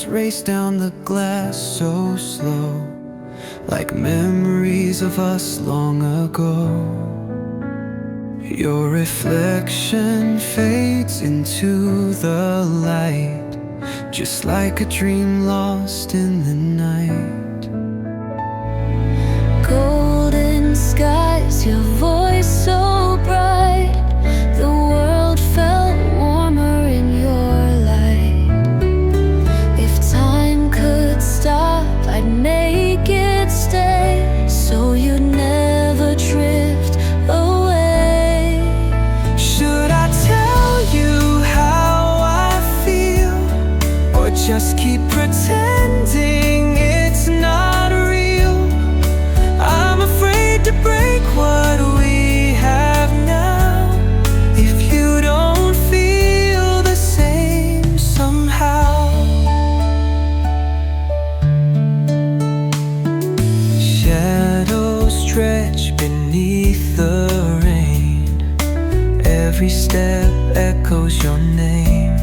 Teardrops race down the glass so slow, like memories of us long ago. Your reflection fades into the light, just like a dream lost in the night. Golden skies, your voice so bright, the world felt warmer in your light. If time could stop, I'd make it stay, so you'd never drift away. Should I tell you how I feel, or just keep pretending it's not real? I'm afraid to break what we have now, if you don't feel the same somehow. Shadows stretch beneath the rain, every step echoes your name.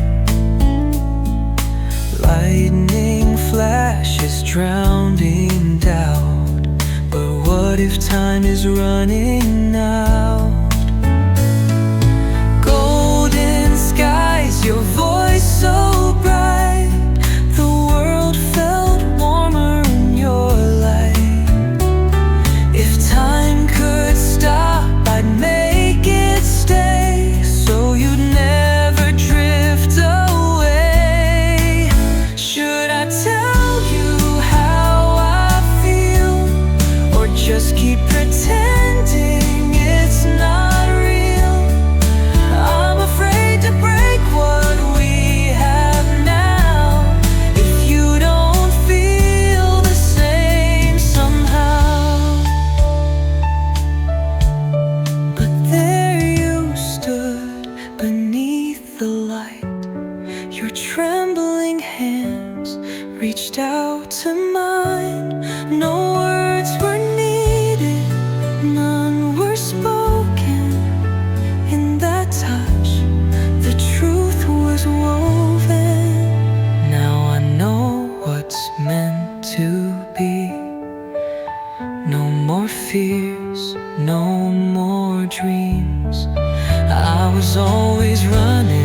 Lightning flashes drowning doubt, but what if time is running out? Golden skies, your voice so bright, the world felt warmer in your light. If time could stop, I'd make it stay, so you'd never drift away. Should I tell you how I feel, or just keep pretending it's not real? I'm afraid to break what we have now, if you don't feel the same somehow. But there you stood beneath the light, your trembling hands reached out to mine. No words were needed, none were spoken. In that touch, the truth was woven. Now I know what's meant to be. No more fears, no more dreams. I was always running